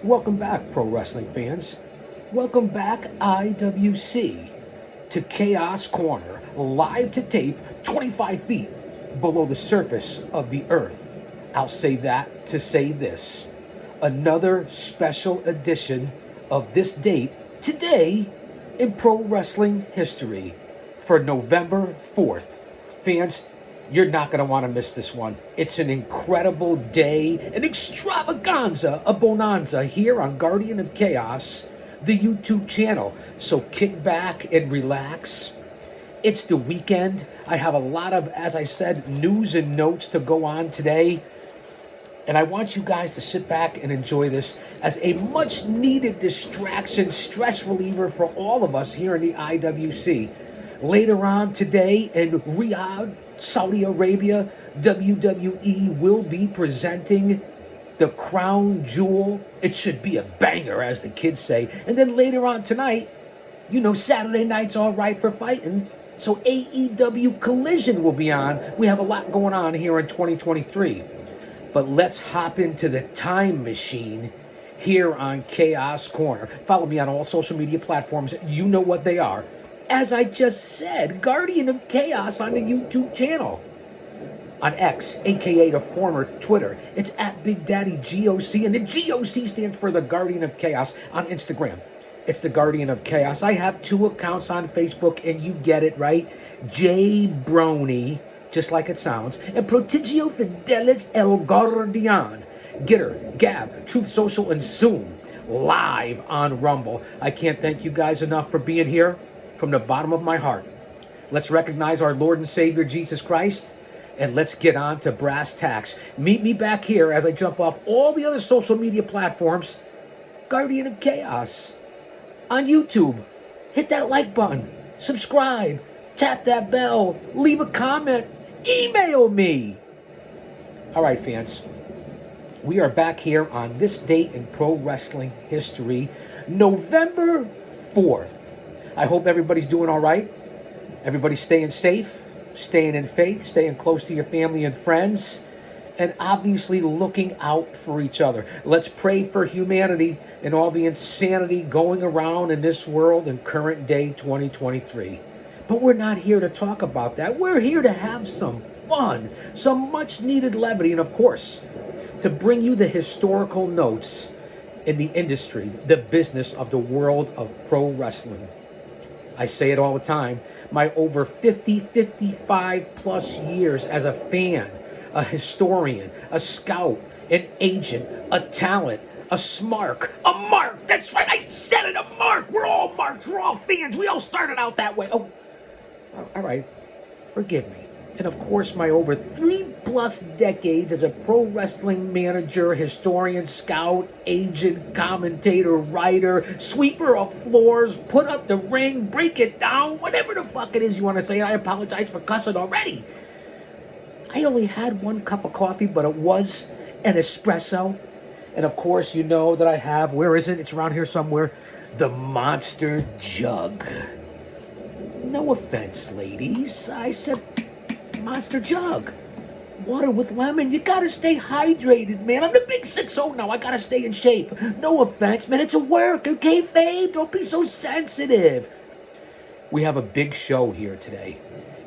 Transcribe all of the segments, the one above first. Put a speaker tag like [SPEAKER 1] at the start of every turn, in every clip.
[SPEAKER 1] Welcome back, pro wrestling fans. Welcome back, IWC, to Chaos Corner, live to tape 25 feet below the surface of the earth. I'll say that to say this. Another special edition of this date today in pro wrestling history for November 4th. Fans, you're not going to want to miss this one. It's an incredible day, an extravaganza, a bonanza here on Guardian of Chaos, the YouTube channel. So kick back and relax. It's the weekend. I have a lot of, as I said, news and notes to go on today. And I want you guys to sit back and enjoy this as a much needed distraction, stress reliever for all of us here in the IWC. Later on today in Riyadh, Saudi Arabia, WWE will be presenting the crown jewel. It should be a banger, as the kids say. And then later on tonight, you know, Saturday night's all right for fighting. So AEW Collision will be on. We have a lot going on here in 2023. But let's hop into the time machine here on Chaos Corner. Follow me on all social media platforms. You know what they are. As I just said, Guardian of Chaos on the YouTube channel. On X, aka the former Twitter, it's at Big Daddy G.O.C. And the G.O.C. stands for the Guardian of Chaos. On Instagram, it's the Guardian of Chaos. I have 2 accounts on Facebook, and you get it, right? J Brony, just like it sounds, and Prodigio Fidelis El Guardian. Gitter, Gab, Truth Social, and soon, live on Rumble. I can't thank you guys enough for being here. From the bottom of my heart, let's recognize our Lord and Savior Jesus Christ, and let's get on to brass tacks. Meet me back here as I jump off all the other social media platforms. Guardian of Chaos on YouTube. Hit that like button, subscribe, tap that bell, leave a comment, email me. All right, fans, we are back here on this date in pro wrestling history, November 4th. I hope everybody's doing all right. Everybody's staying safe, staying in faith, staying close to your family and friends, and obviously looking out for each other. Let's pray for humanity and all the insanity going around in this world in current day 2023. But we're not here to talk about that. We're here to have some fun, some much needed levity, and of course, to bring you the historical notes in the industry, the business of the world of pro wrestling. I say it all the time, my over 55 plus years as a fan, a historian, a scout, an agent, a talent, a smark, a mark. That's right, I said it, a mark. We're all marks, we're all fans. We all started out that way. Oh, all right, forgive me. And of course, my over 3+ decades as a pro wrestling manager, historian, scout, agent, commentator, writer, sweeper of floors, put up the ring, break it down, whatever the fuck it is you want to say. I apologize for cussing already. I only had 1 cup of coffee, but it was an espresso. And of course, you know that I have, where is it? It's around here somewhere. The Monster Jug. No offense, ladies. I said Monster Jug. Water with lemon. You gotta stay hydrated, man. I'm the big 6'0" now. I gotta stay in shape. No offense, man. It's a work, okay, Fabe? Don't be so sensitive. We have a big show here today.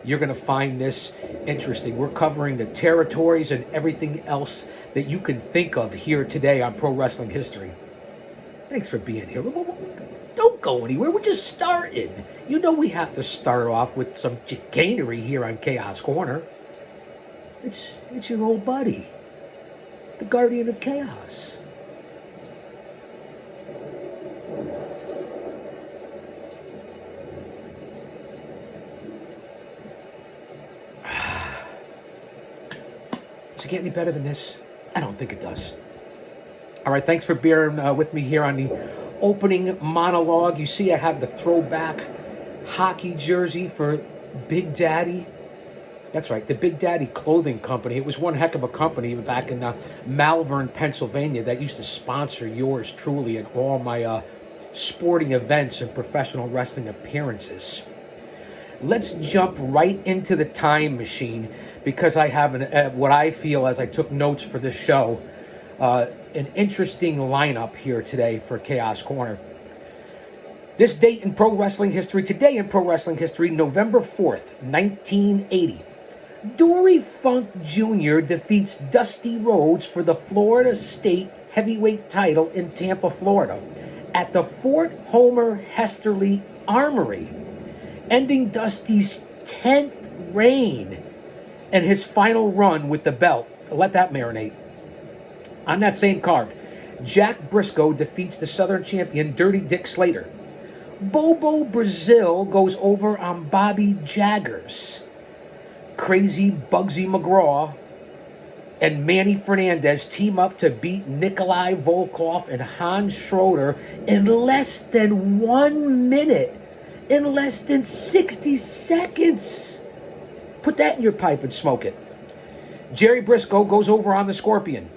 [SPEAKER 1] You're gonna find this interesting. We're covering the territories and everything else that you can think of here today on Pro Wrestling History. Thanks for being here. Don't go anywhere. We're just starting. You know we have to start off with some chicanery here on Chaos Corner. It's your old buddy, the Guardian of Chaos. Does it get any better than this? I don't think it does. All right, thanks for bearing with me here on the opening monologue. You see I have the throwback hockey jersey for Big Daddy. That's right, the Big Daddy Clothing Company. It was one heck of a company back in Malvern, Pennsylvania that used to sponsor yours truly and all my sporting events and professional wrestling appearances. Let's jump right into the time machine because I have what I feel, as I took notes for this show, An interesting lineup here today for Chaos Corner. This date in pro wrestling history, today in pro wrestling history, November 4th, 1980. Dory Funk Jr. defeats Dusty Rhodes for the Florida State Heavyweight title in Tampa, Florida, at the Fort Homer Hesterly Armory, ending Dusty's 10th reign and his final run with the belt. Let that marinate. On that same card, Jack Briscoe defeats the Southern champion Dirty Dick Slater. Bobo Brazil goes over on Bobby Jaggers. Crazy Bugsy McGraw and Manny Fernandez team up to beat Nikolai Volkov and Hans Schroeder in less than 1 minute, in less than 60 seconds. Put that in your pipe and smoke it. Jerry Briscoe goes over on the Scorpion.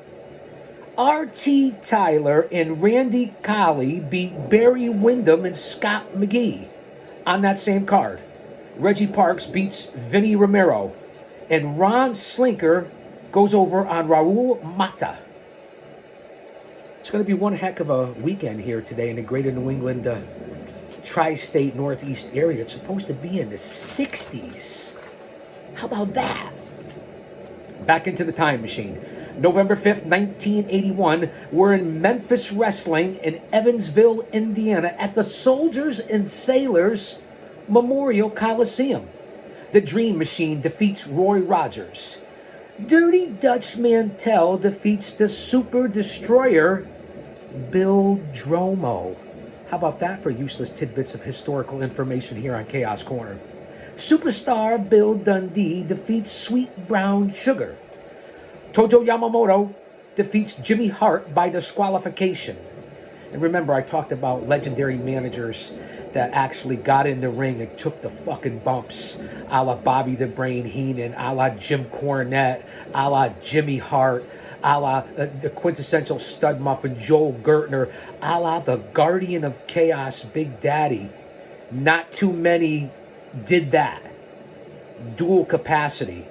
[SPEAKER 1] R.T. Tyler and Randy Colley beat Barry Windham and Scott McGee. On that same card, Reggie Parks beats Vinny Romero, and Ron Slinker goes over on Raul Mata. It's going to be one heck of a weekend here today in the greater New England tri-state northeast area. It's supposed to be in the 60s. How about that? Back into the time machine. November 5th, 1981, we're in Memphis Wrestling in Evansville, Indiana, at the Soldiers and Sailors Memorial Coliseum. The Dream Machine defeats Roy Rogers. Dirty Dutch Mantel defeats the Super Destroyer, Bill Dromo. How about that for useless tidbits of historical information here on Chaos Corner? Superstar Bill Dundee defeats Sweet Brown Sugar. Tojo Yamamoto defeats Jimmy Hart by disqualification. And remember, I talked about legendary managers that actually got in the ring and took the fucking bumps, a la Bobby the Brain Heenan, a la Jim Cornette, a la Jimmy Hart, a la the quintessential stud muffin Joel Gertner, a la the Guardian of Chaos Big Daddy. Not too many did that. Dual capacity.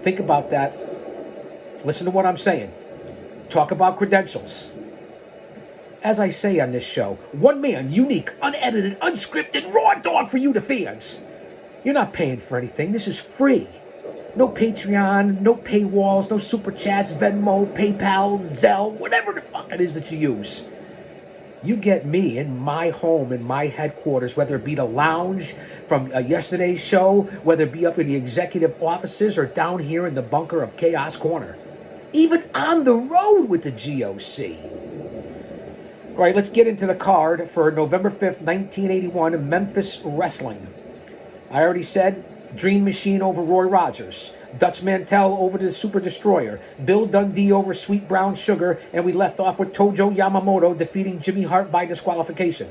[SPEAKER 1] Think about that. Listen to what I'm saying. Talk about credentials. As I say on this show, one man, unique, unedited, unscripted, raw dog for you, the fans. You're not paying for anything. This is free. No Patreon, no paywalls, no super chats, Venmo, PayPal, Zelle, whatever the fuck it is that you use. You get me in my home, in my headquarters, whether it be the lounge from yesterday's show, whether it be up in the executive offices or down here in the bunker of Chaos Corner. Even on the road with the G.O.C. All right, let's get into the card for November 5th, 1981, Memphis Wrestling. I already said Dream Machine over Roy Rogers. Dutch Mantel over the Super Destroyer. Bill Dundee over Sweet Brown Sugar. And we left off with Tojo Yamamoto defeating Jimmy Hart by disqualification.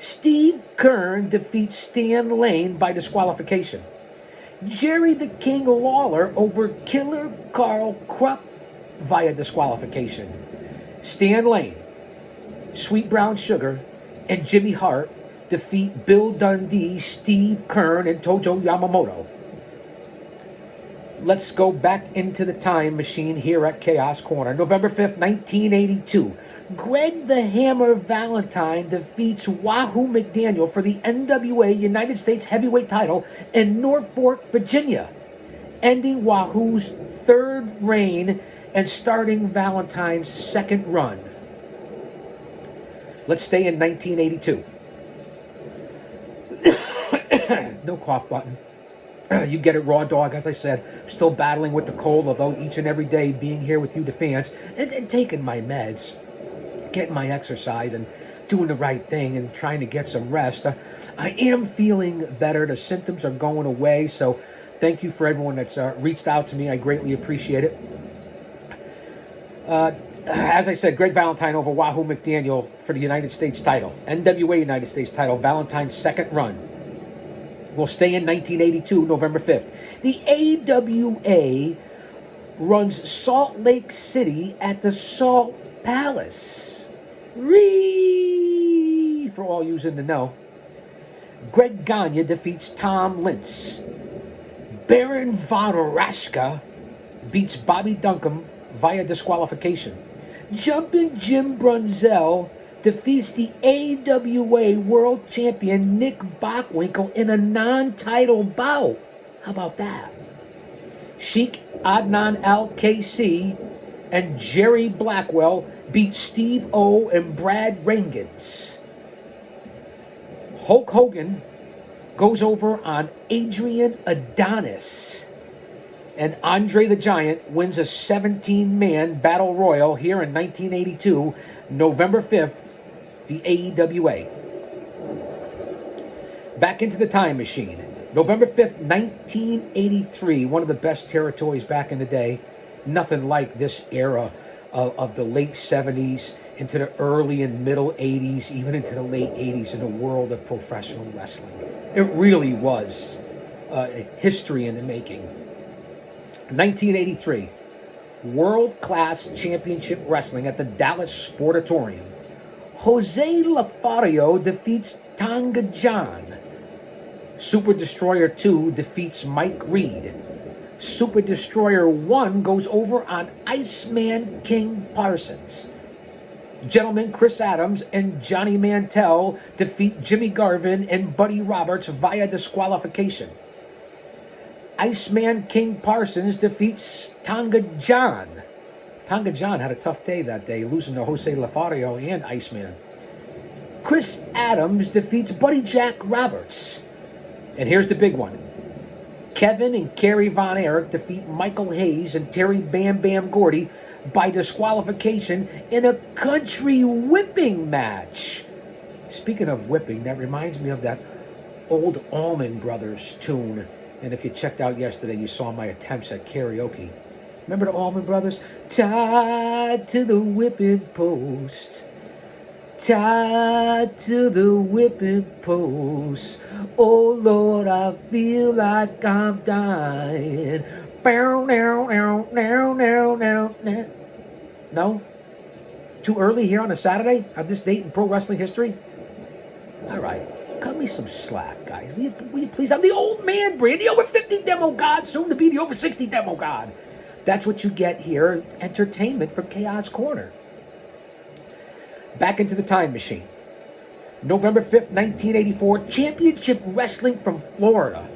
[SPEAKER 1] Steve Kern defeats Stan Lane by disqualification. Jerry the King Lawler over Killer Carl Krupp via disqualification. Stan Lane, Sweet Brown Sugar, and Jimmy Hart defeat Bill Dundee, Steve Kern, and Tojo Yamamoto. Let's go back into the time machine here at Chaos Corner. November 5th, 1982. Greg the Hammer Valentine defeats Wahoo McDaniel for the NWA United States Heavyweight title in Norfolk, Virginia, ending Wahoo's third reign and starting Valentine's second run. Let's stay in 1982. No cough button. You get it, raw dog. As I said, still battling with the cold, although each and every day being here with you, the fans, and taking my meds, getting my exercise, and doing the right thing, and trying to get some rest. I am feeling better. The symptoms are going away, so thank you for everyone that's reached out to me. I greatly appreciate it. As I said, Greg Valentine over Wahoo McDaniel for the United States title. NWA United States title, Valentine's second run. We'll stay in 1982, November 5th. The AWA runs Salt Lake City at the Salt Palace. For all yous in the know. Greg Gagne defeats Tom Lintz. Baron von Raschke beats Bobby Duncombe via disqualification. Jumpin' Jim Brunzell defeats the AWA World Champion Nick Bockwinkel in a non-title bout. How about that? Sheik Adnan Al-KC and Jerry Blackwell beat Steve O and Brad Rangans. Hulk Hogan goes over on Adrian Adonis. And Andre the Giant wins a 17-man battle royal here in 1982, November 5th, the AEWA. Back into the time machine. November 5th, 1983, one of the best territories back in the day. Nothing like this era of the late 70s into the early and middle 80s, even into the late 80s in the world of professional wrestling. It really was history in the making. 1983, World-Class Championship Wrestling at the Dallas Sportatorium. Jose Lothario defeats Tonga John. Super Destroyer 2 defeats Mike Reed. Super Destroyer 1 goes over on Iceman King Parsons. Gentlemen Chris Adams and Johnny Mantell defeat Jimmy Garvin and Buddy Roberts via disqualification. Iceman King Parsons defeats Tonga John. Tonga John had a tough day that day, losing to Jose Lothario and Iceman. Chris Adams defeats Buddy Jack Roberts. And here's the big one. Kevin and Kerry Von Erich defeat Michael Hayes and Terry Bam Bam Gordy by disqualification in a country whipping match. Speaking of whipping, that reminds me of that old Allman Brothers tune. And if you checked out yesterday, you saw my attempts at karaoke. Remember the Allman Brothers? Tied to the whipping post. Tied to the whipping post. Oh Lord, I feel like I'm dying. No? Too early here on a Saturday of this date in pro wrestling history? All right. Cut me some slack, guys. Will you please? I'm the old man, Brand, the over 50 demo god, soon to be the over 60 demo god. That's what you get here. Entertainment for Chaos Corner. Back into the time machine. November 5th, 1984, Championship Wrestling from Florida.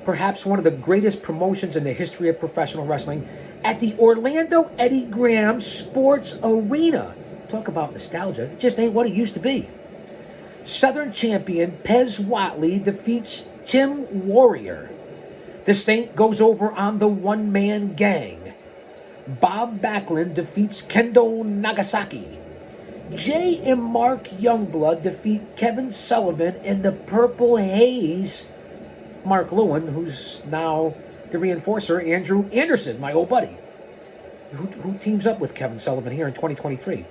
[SPEAKER 1] Perhaps one of the greatest promotions in the history of professional wrestling at the Orlando Eddie Graham Sports Arena. Talk about nostalgia. It just ain't what it used to be. Southern champion Pez Watley defeats Tim Warrior. The Saint goes over on the one-man gang. Bob Backlund defeats Kendo Nagasaki. Jay and Mark Youngblood defeat Kevin Sullivan and the Purple Haze. Mark Lewin, who's now the reinforcer, Andrew Anderson, my old buddy, who teams up with Kevin Sullivan here in 2023.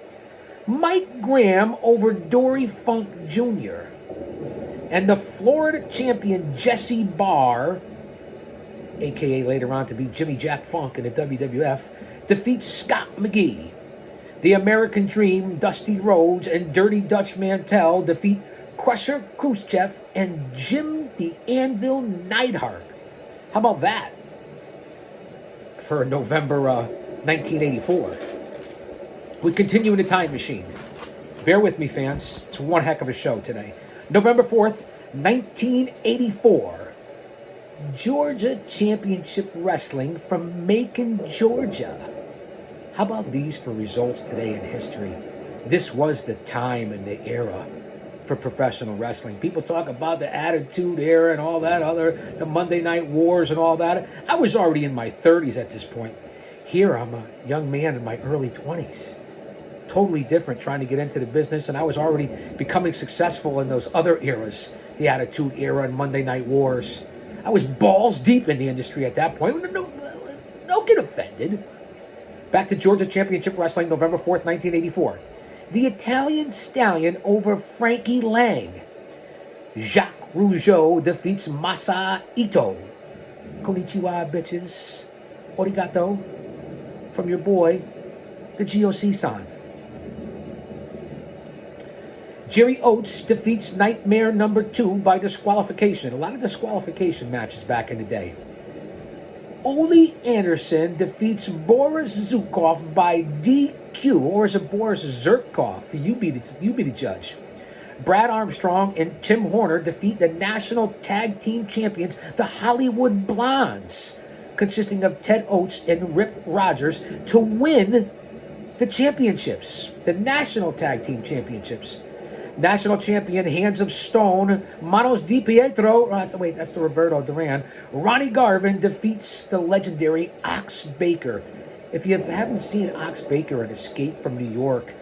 [SPEAKER 1] Mike Graham over Dory Funk Jr. And the Florida champion Jesse Barr, a.k.a. later on to be Jimmy Jack Funk in the WWF, defeats Scott McGee. The American Dream, Dusty Rhodes, and Dirty Dutch Mantell defeat Crusher Khrushchev and Jim the Anvil Neidhart. How about that for November 1984? We continue in the time machine. Bear with me, fans. It's one heck of a show today. November 4th, 1984. Georgia Championship Wrestling from Macon, Georgia. How about these for results today in history? This was the time and the era for professional wrestling. People talk about the Attitude Era and all that other, the Monday Night Wars and all that. I was already in my 30s at this point. Here, I'm a young man in my early 20s. Totally different trying to get into the business, and I was already becoming successful in those other eras, the Attitude Era and Monday Night Wars. I was balls deep in the industry at that point. Don't get offended. Back to Georgia Championship Wrestling, November 4th, 1984. The Italian Stallion over Frankie Lang. Jacques Rougeau defeats Masa Ito. Konnichiwa, bitches. Origato. From your boy, the G.O.C. Jerry Oates defeats Nightmare number 2 by disqualification. A lot of disqualification matches back in the day. Ole Anderson defeats Boris Zukov by DQ, or is it Boris Zurkov? You be the judge. Brad Armstrong and Tim Horner defeat the national tag team champions, the Hollywood Blondes, consisting of Ted Oates and Rip Rogers, to win the championships, the national tag team championships. National champion Hands of Stone, Manos Di Pietro, that's the Roberto Duran. Ronnie Garvin defeats the legendary Ox Baker. If you haven't seen Ox Baker and Escape from New York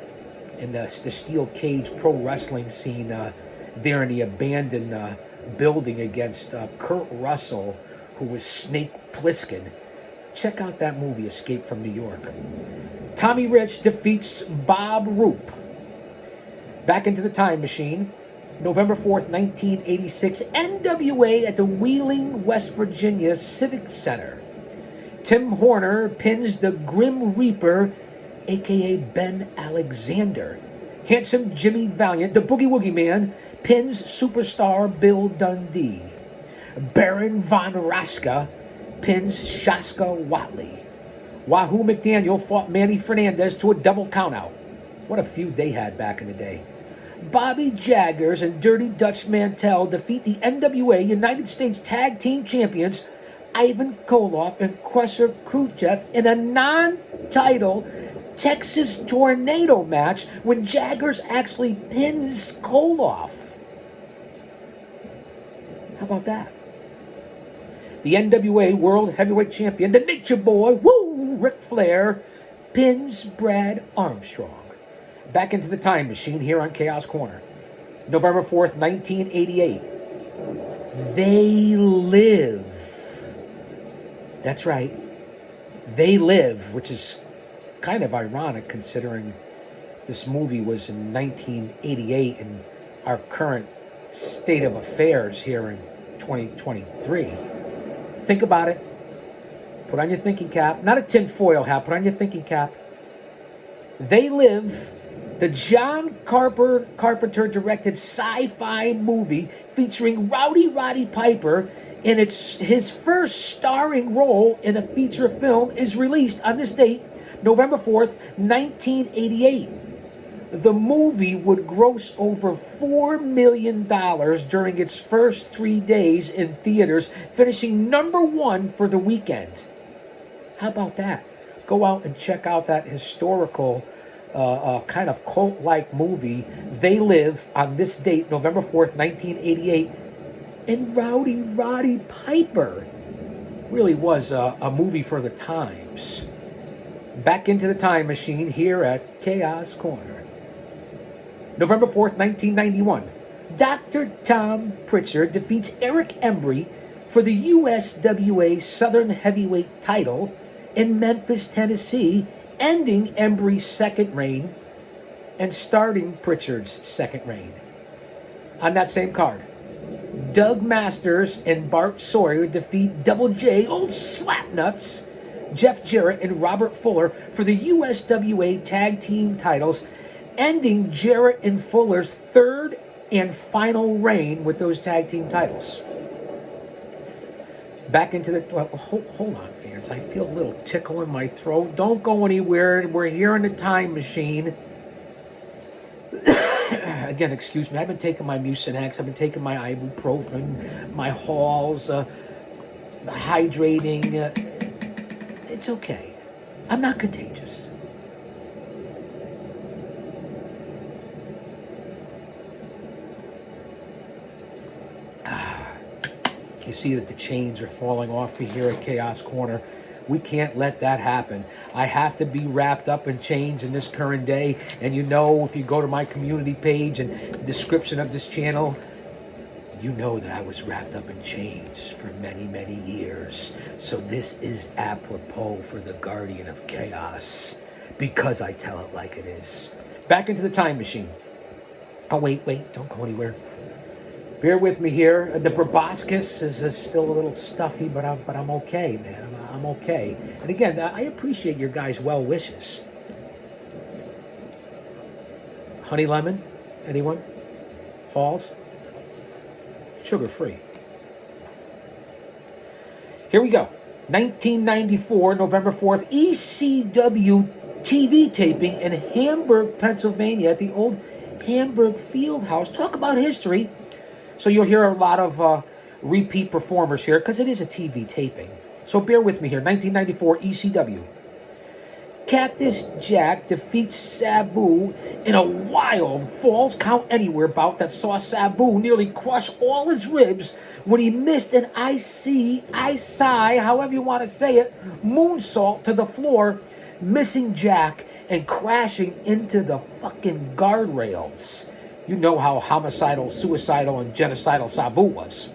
[SPEAKER 1] in the steel cage pro wrestling scene there in the abandoned building against Kurt Russell, who was Snake Plissken, check out that movie, Escape from New York. Tommy Rich defeats Bob Roop. Back into the time machine, November 4th, 1986, NWA at the Wheeling, West Virginia Civic Center. Tim Horner pins the Grim Reaper, a.k.a. Ben Alexander. Handsome Jimmy Valiant, the Boogie Woogie Man, pins superstar Bill Dundee. Baron Von Raschke pins Shaska Watley. Wahoo McDaniel fought Manny Fernandez to a double countout. What a feud they had back in the day. Bobby Jaggers and Dirty Dutch Mantel defeat the NWA United States Tag Team Champions Ivan Koloff and Crusher Khrushchev in a non-title Texas Tornado match when Jaggers actually pins Koloff. How about that? The NWA World Heavyweight Champion, the Nature Boy, Ric Flair, pins Brad Armstrong. Back into the time machine here on Chaos Corner. November 4th, 1988. They Live. That's right. They Live, which is kind of ironic considering this movie was in 1988 and our current state of affairs here in 2023. Think about it. Put on your thinking cap. Not a tinfoil hat. Put on your thinking cap. They Live, the John Carpenter directed sci-fi movie featuring Rowdy Roddy Piper, and his first starring role in a feature film, is released on this date, November 4th, 1988. The movie would gross over $4 million during its first 3 days in theaters, finishing number one for the weekend. How about that? Go out and check out that historical kind of cult-like movie, They Live, on this date, November 4th, 1988. And Rowdy Roddy Piper really was a movie for the times. Back into the time machine here at Chaos Corner. November 4th, 1991. Dr. Tom Pritchard defeats Eric Embry for the USWA Southern Heavyweight title in Memphis, Tennessee, ending Embry's second reign and starting Pritchard's second reign. On that same card, Doug Masters and Bart Sawyer defeat Double J, old slapnuts, Jeff Jarrett and Robert Fuller for the USWA Tag Team titles, ending Jarrett and Fuller's third and final reign with those tag team titles. Back into the... Well, hold on, fans. I feel a little tickle in my throat. Don't go anywhere. We're here in the time machine. Again, excuse me. I've been taking my Mucinex. I've been taking my ibuprofen, my Halls, hydrating. It's okay. I'm not contagious. You see that the chains are falling off me here at Chaos Corner. We can't let that happen. I have to be wrapped up in chains in this current day. And you know, if you go to my community page and description of this channel, you know that I was wrapped up in chains for many, many years. So this is apropos for the Guardian of Chaos, because I tell it like it is. Back into the time machine. Oh, wait, don't go anywhere. Bear with me here. The proboscis is still a little stuffy, but I'm okay, man. I'm okay. And again, I appreciate your guys' well wishes. Honey lemon? Anyone? Halls? Sugar free. Here we go. 1994, November 4th, ECW TV taping in Hamburg, Pennsylvania at the old Hamburg Field House. Talk about history. So you'll hear a lot of repeat performers here because it is a TV taping. So bear with me here. 1994 ECW. Cactus Jack defeats Sabu in a wild Falls Count Anywhere bout that saw Sabu nearly crush all his ribs when he missed an however you want to say it, moonsault to the floor, missing Jack and crashing into the fucking guardrails. You know how homicidal, suicidal, and genocidal Sabu was.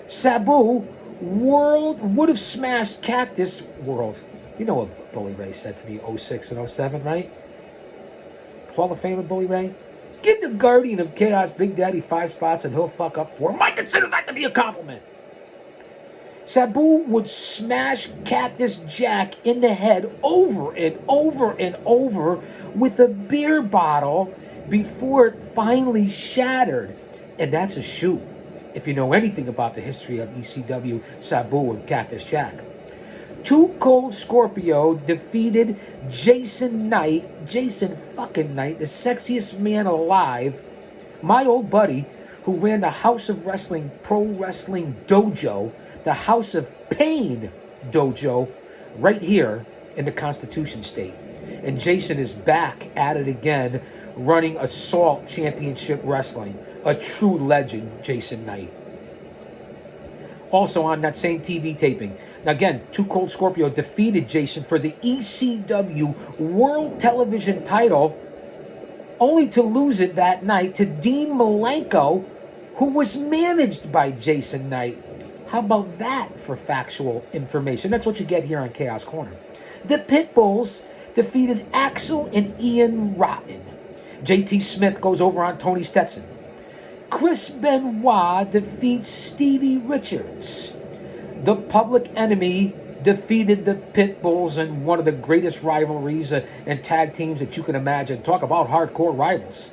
[SPEAKER 1] Sabu would have smashed Cactus World. You know what Bully Ray said to me 06 and 07, right? Hall of Famer Bully Ray? Give the Guardian of Chaos Big Daddy 5 spots and he'll fuck up 4. I consider that to be a compliment. Sabu would smash Cactus Jack in the head over and over and over with a beer bottle before it finally shattered. And that's a shoot, if you know anything about the history of ECW, Sabu, and Cactus Jack. Too Cold Scorpio defeated Jason fucking Knight, the sexiest man alive, my old buddy who ran the House of Wrestling Pro Wrestling Dojo, the House of Pain Dojo, right here in the Constitution State. And Jason is back at it again, running Assault Championship Wrestling. A true legend, Jason Knight. Also on that same TV taping, again, Too Cold Scorpio defeated Jason for the ECW World Television title, only to lose it that night to Dean Malenko, who was managed by Jason Knight. How about that for factual information? That's what you get here on Chaos Corner. The Pitbulls defeated Axel and Ian Rotten. JT Smith goes over on Tony Stetson. Chris Benoit defeats Stevie Richards. The Public Enemy defeated the Pitbulls in one of the greatest rivalries and tag teams that you can imagine. Talk about hardcore rivals.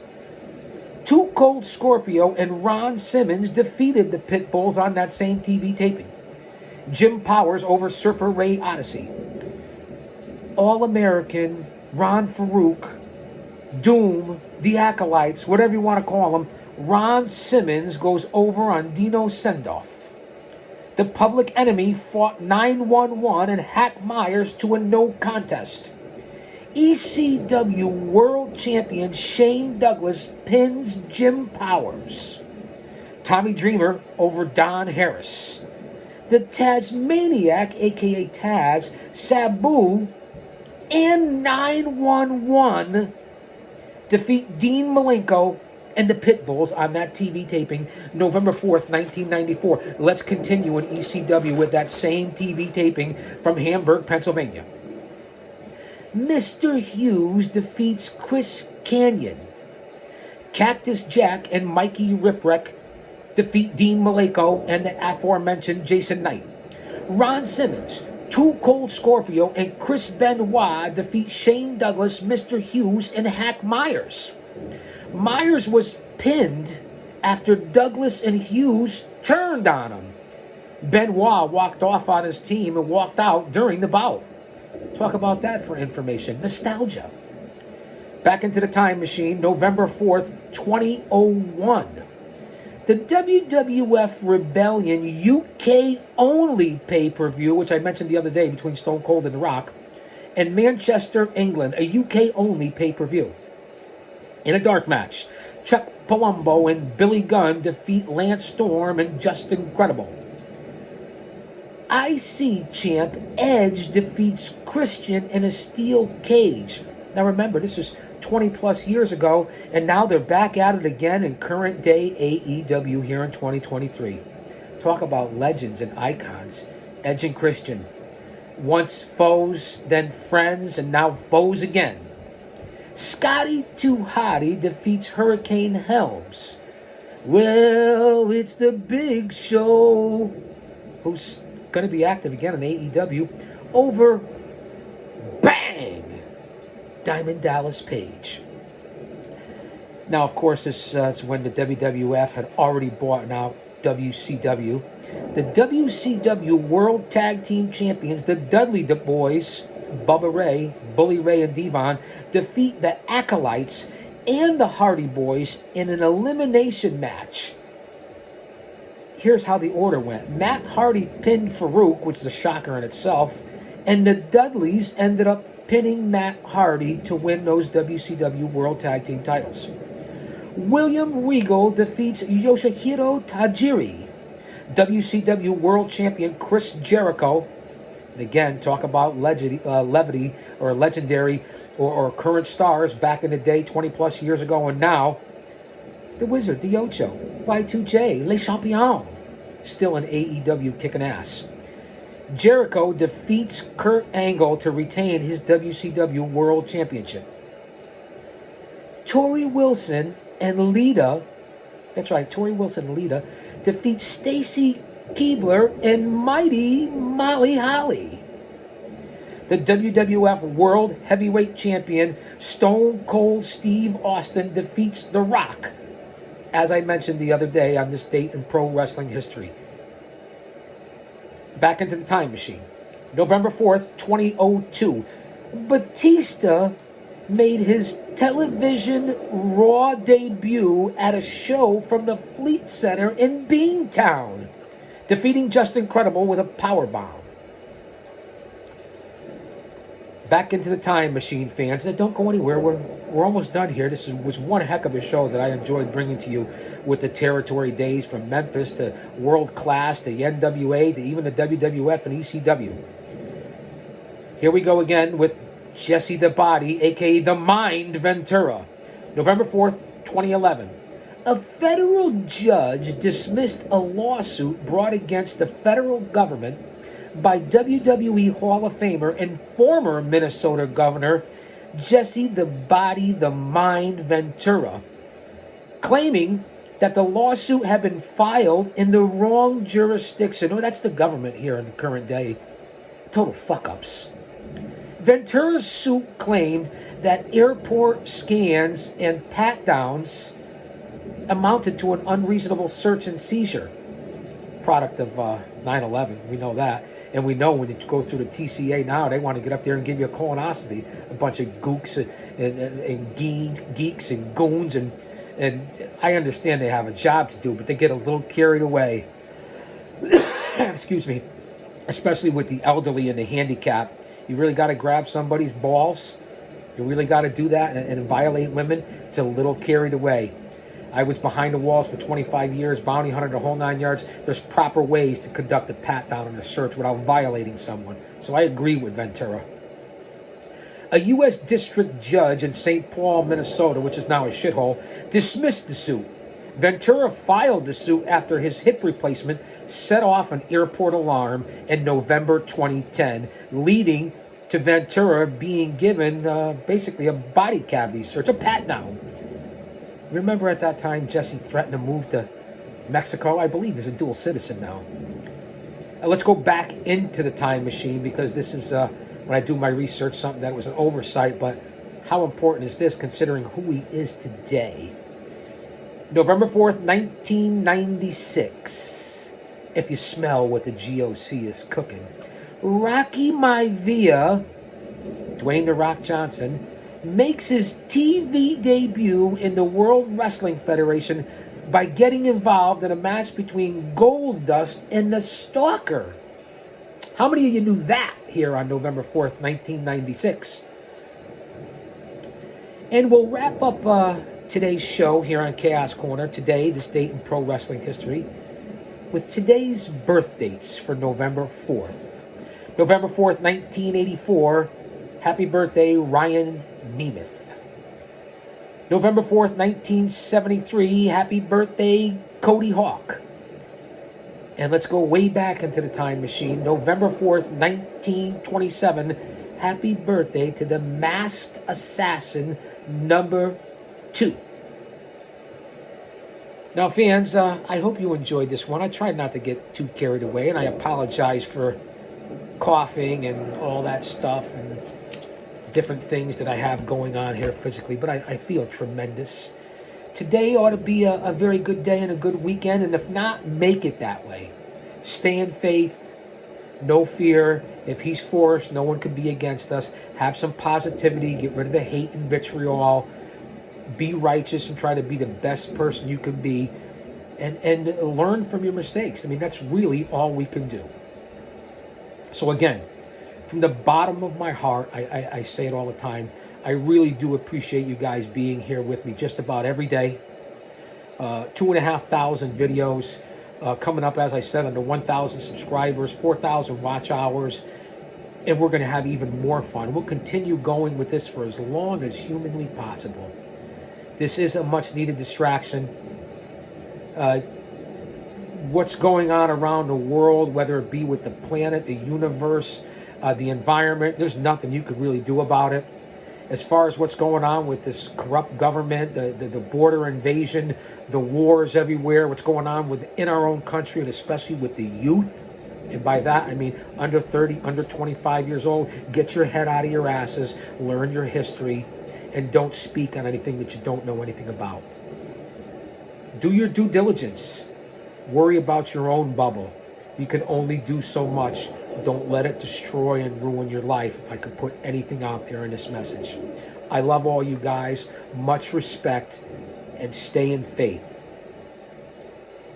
[SPEAKER 1] Too Cold Scorpio and Ron Simmons defeated the Pitbulls on that same TV taping. Jim Powers over Surfer Ray Odyssey. All-American, Ron Farouk, Doom, the Acolytes, whatever you want to call them, Ron Simmons goes over on Dino Sendoff. The Public Enemy fought 911 and Hack Myers to a no contest. ECW World Champion Shane Douglas pins Jim Powers. Tommy Dreamer over Don Harris. The Tasmaniac, a.k.a. Taz, Sabu, and 911 defeat Dean Malenko and the Pitbulls on that TV taping, November 4th, 1994. Let's continue in ECW with that same TV taping from Hamburg, Pennsylvania. Mr. Hughes defeats Chris Canyon. Cactus Jack and Mikey Ripwreck defeat Dean Malenko and the aforementioned Jason Knight. Ron Simmons, Too Cold Scorpio, and Chris Benoit defeat Shane Douglas, Mr. Hughes, and Hack Myers. Myers was pinned after Douglas and Hughes turned on him. Benoit walked off on his team and walked out during the bout. Talk about that for information. Nostalgia. Back into the time machine, November 4th, 2001. The WWF Rebellion UK only pay-per-view, which I mentioned the other day between Stone Cold and The Rock, and Manchester, England, a UK only pay-per-view. In a dark match, Chuck Palumbo and Billy Gunn defeat Lance Storm and Justin Credible. IC champ Edge defeats Christian in a steel cage. Now remember, this was 20 plus years ago, and now they're back at it again in current day AEW here in 2023. Talk about legends and icons. Edge and Christian. Once foes, then friends, and now foes again. Scotty 2 Hotty defeats Hurricane Helms. Well, it's the Big Show, who's going to be active again in AEW, over bang Diamond Dallas Page. Now, of course, this is when the WWF had already bought out WCW. The WCW World Tag Team Champions, the Dudley Boys, Bubba Ray, Bully Ray, and Devon, defeat the Acolytes and the Hardy Boys in an elimination match. Here's how the order went. Matt Hardy pinned Farouk, which is a shocker in itself, and the Dudleys ended up pinning Matt Hardy to win those WCW World Tag Team titles. William Regal defeats Yoshihiro Tajiri. WCW World Champion Chris Jericho, and again, talk about levity or legendary or current stars back in the day, 20 plus years ago, and now, the Wizard, the Ocho, Y2J, Les Champions, still in AEW kicking ass. Jericho defeats Kurt Angle to retain his WCW World Championship. Tori Wilson and Lita, that's right, Tori Wilson and Lita, defeat Stacy Keibler and Mighty Molly Holly. The WWF World Heavyweight Champion Stone Cold Steve Austin defeats The Rock, as I mentioned the other day on this date in pro wrestling history. Back into the time machine. November 4th, 2002. Batista made his television Raw debut at a show from the Fleet Center in Beantown, defeating Justin Credible with a powerbomb. Back into the time machine, fans. Don't go anywhere. We're almost done here. This was one heck of a show that I enjoyed bringing to you, with the territory days from Memphis to World Class to the NWA to even the WWF and ECW. Here we go again with Jesse the Body, a.k.a. The Mind Ventura. November 4th, 2011. A federal judge dismissed a lawsuit brought against the federal government by WWE Hall of Famer and former Minnesota Governor Jesse the Body, The Mind Ventura, claiming that the lawsuit had been filed in the wrong jurisdiction. Oh, that's the government here in the current day. Total fuck-ups. Ventura's suit claimed that airport scans and pat-downs amounted to an unreasonable search and seizure. Product of 9/11, we know that. And we know when you go through the TCA now, they want to get up there and give you a colonoscopy. A bunch of gooks and geeks and goons. And I understand they have a job to do, but they get a little carried away. Excuse me. Especially with the elderly and the handicapped. You really got to grab somebody's balls. You really got to do that and violate women. It's a little carried away. I was behind the walls for 25 years, bounty hunter the whole 9 yards. There's proper ways to conduct a pat-down and a search without violating someone. So I agree with Ventura. A U.S. district judge in St. Paul, Minnesota, which is now a shithole, dismissed the suit. Ventura filed the suit after his hip replacement set off an airport alarm in November 2010, leading to Ventura being given basically a body cavity search, a pat-down. Remember at that time, Jesse threatened to move to Mexico? I believe he's a dual citizen now. Let's go back into the time machine, because this is, when I do my research, something that was an oversight, but how important is this considering who he is today? November 4th, 1996. If you smell what the G.O.C. is cooking. Rocky Maivia, Dwayne "The Rock" Johnson, makes his TV debut in the World Wrestling Federation by getting involved in a match between Goldust and the Stalker. How many of you knew that here on November 4th, 1996? And we'll wrap up today's show here on Chaos Corner, today, this date in pro wrestling history, with today's birth dates for November 4th. November 4th, 1984, happy birthday, Ryan Nemeth. November 4th, 1973, happy birthday, Cody Hawk. And let's go way back into the time machine. November 4th, 1927, happy birthday to the Masked Assassin number 2. Now, fans, I hope you enjoyed this one. I tried not to get too carried away, and I apologize for coughing and all that stuff and different things that I have going on here physically, but I feel tremendous. Today ought to be a very good day and a good weekend, and if not, make it that way. Stay in faith. No fear. If he's for us, no one can be against us. Have some positivity. Get rid of the hate and vitriol. Be righteous and try to be the best person you can be. And learn from your mistakes. I mean, that's really all we can do. So again, from the bottom of my heart, I say it all the time, I really do appreciate you guys being here with me just about every day. 2,500 videos coming up, as I said, under 1,000 subscribers, 4,000 watch hours, and we're going to have even more fun. We'll continue going with this for as long as humanly possible. This is a much needed distraction. What's going on around the world, whether it be with the planet, the universe, the environment, there's nothing you could really do about it. As far as what's going on with this corrupt government, the border invasion, the wars everywhere, what's going on within our own country, and especially with the youth, and by that I mean under 30, under 25 years old, get your head out of your asses, learn your history, and don't speak on anything that you don't know anything about. Do your due diligence. Worry about your own bubble. You can only do so much. Don't let it destroy and ruin your life, if I could put anything out there in this message. I love all you guys. Much respect, and stay in faith.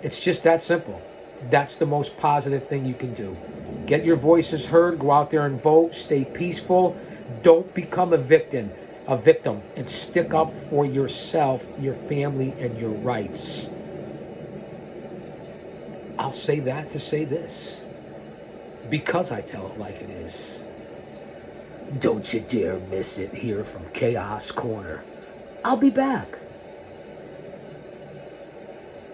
[SPEAKER 1] It's just that simple. That's the most positive thing you can do. Get your voices heard. Go out there and vote. Stay peaceful. Don't become a victim, and stick up for yourself, your family, and your rights. I'll say that to say this, because I tell it like it is. Don't you dare miss it here from Chaos Corner. I'll be back.